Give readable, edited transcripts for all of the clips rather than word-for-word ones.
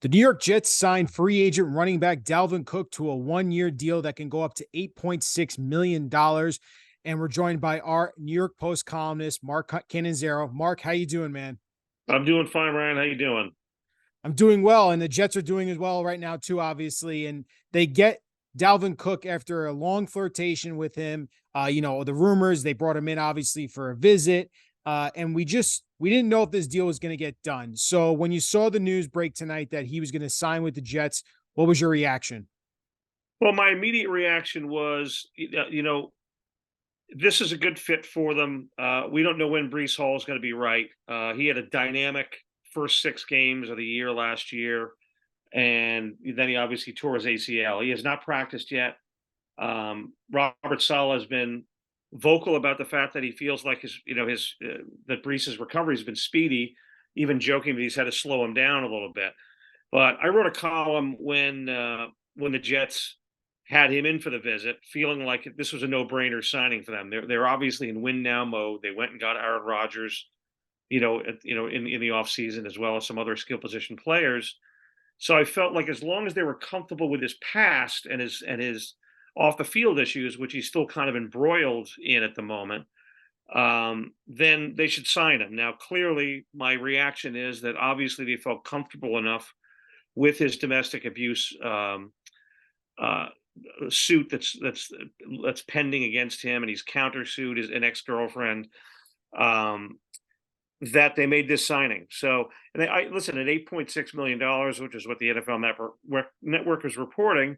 The New York Jets signed free agent running back Dalvin Cook to a one-year deal that can go up to $8.6 million. And we're joined by our New York Post columnist, Mark Cannizzaro. Mark, how you doing, man? I'm doing fine, Ryan. How you doing? I'm doing well, and the Jets are doing as well right now, too, obviously. And they get Dalvin Cook after a long flirtation with him. The rumors, they brought him in, obviously, for a visit. And we didn't know if this deal was going to get done. So when you saw the news break tonight that he was going to sign with the Jets, what was your reaction? Well, my immediate reaction was, this is a good fit for them. We don't know when Brees Hall is going to be right. He had a dynamic first 6 games of the year last year, and then he obviously tore his ACL. He has not practiced yet. Robert Saleh has been vocal about the fact that he feels like that Brees's recovery has been speedy, even joking that he's had to slow him down a little bit. But I wrote a column when the Jets had him in for the visit, feeling like this was a no-brainer signing for them. They're obviously in win now mode. They went and got Aaron Rodgers, in the offseason, as well as some other skill position players. So I felt like as long as they were comfortable with his past and his off the field issues, which he's still kind of embroiled in at the moment, then they should sign him. Now, clearly, my reaction is that obviously they felt comfortable enough with his domestic abuse uh, suit that's pending against him, and he's countersued his an ex girlfriend. Um, that they made this signing. So, and I listen at $8.6 million, which is what the NFL network is reporting.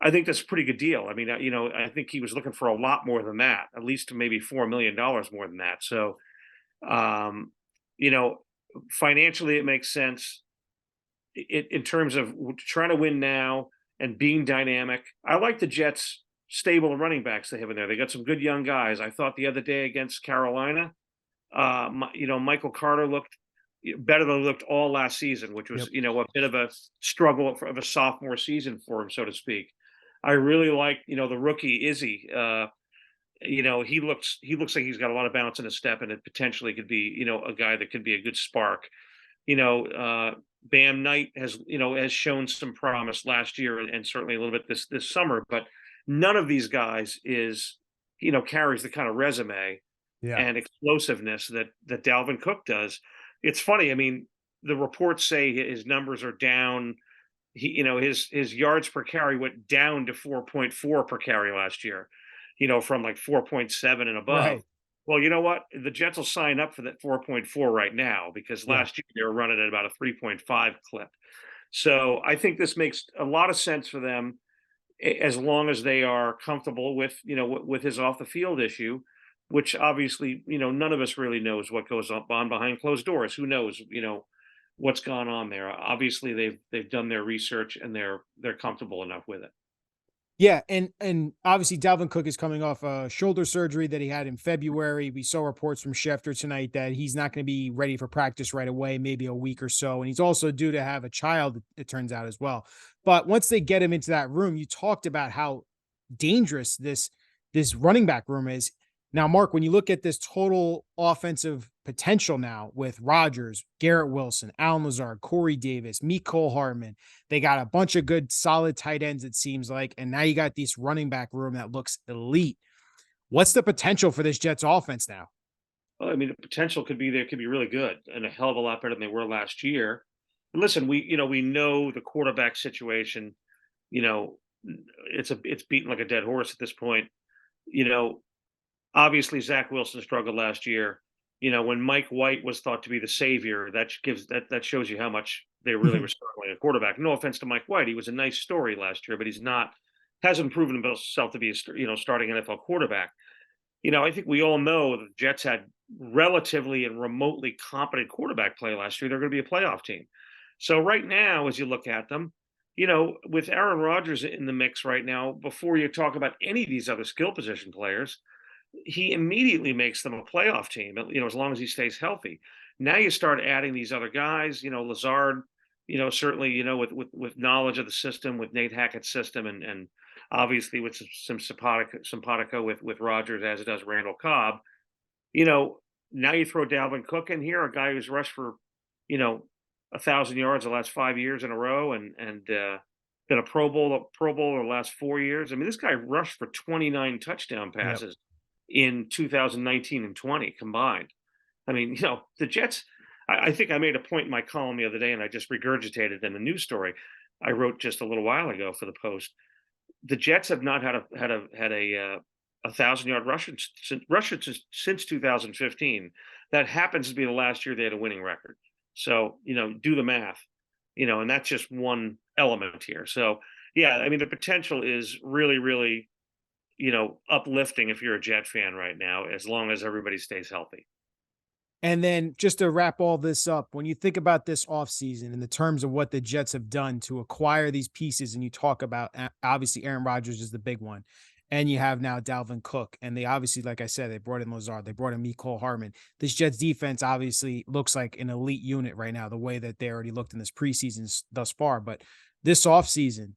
I think that's a pretty good deal. I mean, I think he was looking for a lot more than that, at least maybe $4 million more than that. So, um, you know, financially, it makes sense in terms of trying to win now and being dynamic. I like the Jets' stable of running backs they have in there. They got some good young guys. I thought the other day against Carolina, Michael Carter looked better than he looked all last season, which was Yep. a bit of a struggle of a sophomore season for him, so to speak. I really like the rookie Izzy. He looks like he's got a lot of bounce in his step, and it potentially could be a guy that could be a good spark. You know, Bam Knight has shown some promise last year and certainly a little bit this summer, but none of these guys is carries the kind of resume Yeah. and explosiveness that Dalvin Cook does. It's funny. I mean, the reports say his numbers are down. His yards per carry went down to 4.4 per carry last year, from like 4.7 and above. Right. Well, you know what? The Jets will sign up for that 4.4 right now because Yeah. last year they were running at about a 3.5 clip. So I think this makes a lot of sense for them as long as they are comfortable with with his off the field issue, which obviously none of us really knows what goes on behind closed doors. Who knows what's gone on there? Obviously they've done their research and they're comfortable enough with it. Yeah, and obviously Dalvin Cook is coming off a shoulder surgery that he had in February. We saw reports from Schefter tonight that he's not going to be ready for practice right away, maybe a week or so. And he's also due to have a child, it turns out as well. But once they get him into that room, you talked about how dangerous this running back room is. Now, Mark, when you look at this total offensive potential now with Rodgers, Garrett Wilson, Allen Lazard, Corey Davis, Cole Hartman, they got a bunch of good, solid tight ends, it seems like. And now you got this running back room that looks elite. What's the potential for this Jets offense now? Well, I mean, the potential could be there, could be really good and a hell of a lot better than they were last year. And listen, we know the quarterback situation. You know, it's beaten like a dead horse at this point. You know, Obviously, Zach Wilson struggled last year. When Mike White was thought to be the savior, that shows you how much they really were struggling at quarterback. No offense to Mike White, he was a nice story last year, but he's not hasn't proven himself to be a starting NFL quarterback. I think we all know that the Jets had relatively and remotely competent quarterback play last year. They're going to be a playoff team. So right now, as you look at them, with Aaron Rodgers in the mix right now, before you talk about any of these other skill position players, he immediately makes them a playoff team, as long as he stays healthy. Now you start adding these other guys, Lazard, certainly, with knowledge of the system, with Nate Hackett's system, and obviously with some simpatico with Rogers, as it does Randall Cobb. Now you throw Dalvin Cook in here, a guy who's rushed for, you know, 1,000 yards the last 5 years in a row, and been a Pro Bowler the last 4 years. I mean, this guy rushed for 29 touchdown Yep. passes in 2019 and 20 combined. I mean, the Jets. I think I made a point in my column the other day, and I just regurgitated in the news story I wrote just a little while ago for the Post. The Jets have not had a 1,000 yard rusher since 2015. That happens to be the last year they had a winning record. So do the math, and that's just one element here. So yeah, I mean the potential is really, really uplifting if you're a Jet fan right now, as long as everybody stays healthy. And then just to wrap all this up, when you think about this offseason in the terms of what the Jets have done to acquire these pieces, and you talk about obviously Aaron Rodgers is the big one, and you have now Dalvin Cook, and they obviously, like I said, they brought in Lazard, they brought in Mecole Hardman. This Jets defense obviously looks like an elite unit right now, the way that they already looked in this preseason thus far. But this offseason,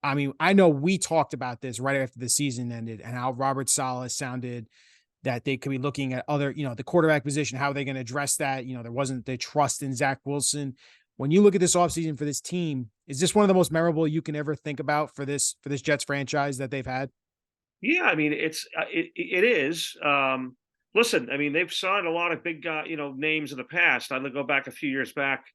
I mean, I know we talked about this right after the season ended and how Robert Saleh sounded that they could be looking at other, the quarterback position, how are they going to address that? There wasn't the trust in Zach Wilson. When you look at this offseason for this team, is this one of the most memorable you can ever think about for this Jets franchise that they've had? Yeah, I mean it is. Listen, I mean they've signed a lot of big guy, names in the past. I go back a few years back,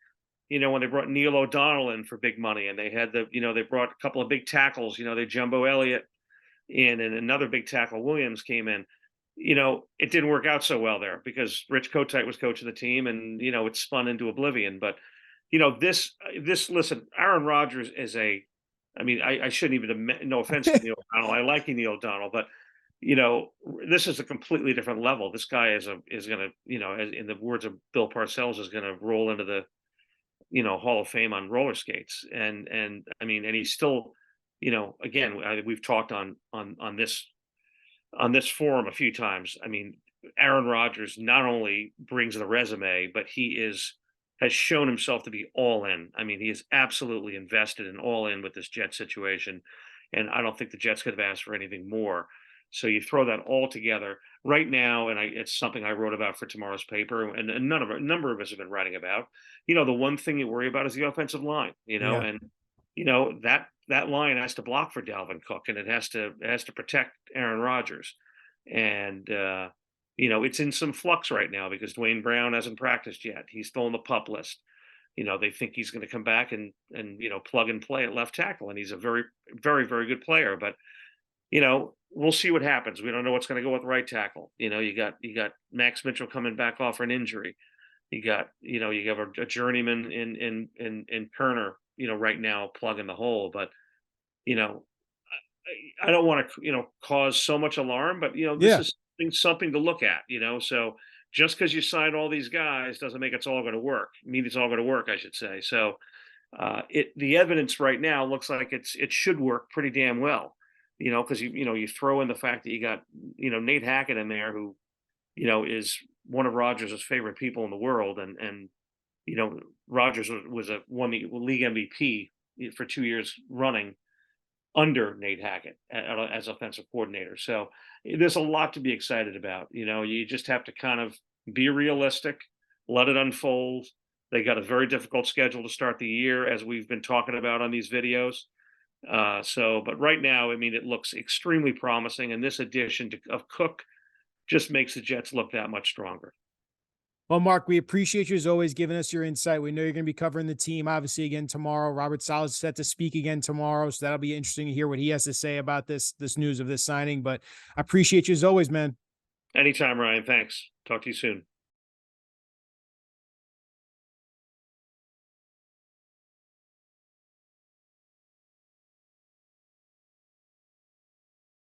when they brought Neil O'Donnell in for big money, and they had they brought a couple of big tackles. They Jumbo Elliott in, and another big tackle Williams came in. It didn't work out so well there because Rich Kotite was coaching the team, and it spun into oblivion. But this listen, Aaron Rodgers is a. I mean, I shouldn't even. No offense to Neil O'Donnell, I like Neil O'Donnell, but this is a completely different level. This guy is gonna, as in the words of Bill Parcells, is gonna roll into the Hall of Fame on roller skates. And I mean, and he's still, again, we've talked on this forum a few times. I mean, Aaron Rodgers not only brings the resume, but has shown himself to be all in. I mean, he is absolutely invested and all in with this Jet situation, and I don't think the Jets could have asked for anything more. So you throw that all together right now, and it's something I wrote about for tomorrow's paper, and a number of us have been writing about. The one thing you worry about is the offensive line. Yeah. And that line has to block for Dalvin Cook, and it has to protect Aaron Rodgers, and it's in some flux right now because Dwayne Brown hasn't practiced yet. He's still on the pup list. They think he's going to come back and plug and play at left tackle, and he's a very, very, very good player. But we'll see what happens. We don't know what's going to go with right tackle. You got Max Mitchell coming back off an injury. You have a journeyman in Kerner, right now plugging the hole. But you know, I don't want to cause so much alarm, but this Yeah. is something to look at. So just because you sign all these guys doesn't make it's all going to work. Mean it's all going to work, I should say. So the evidence right now looks like it should work pretty damn well. Because you throw in the fact that you got Nate Hackett in there, who is one of Rodgers' favorite people in the world, and Rodgers won the league MVP for 2 years running under Nate Hackett as offensive coordinator. So there's a lot to be excited about. You just have to kind of be realistic, let it unfold. They got a very difficult schedule to start the year, as we've been talking about on these videos. But right now, I mean, it looks extremely promising, and this addition of Cook just makes the Jets look that much stronger. Well, Mark, we appreciate you as always giving us your insight. We know you're going to be covering the team, obviously, again tomorrow. Robert Saleh is set to speak again tomorrow, so that'll be interesting to hear what he has to say about this news of this signing. But I appreciate you as always, man. Anytime, Ryan. Thanks. Talk to you soon.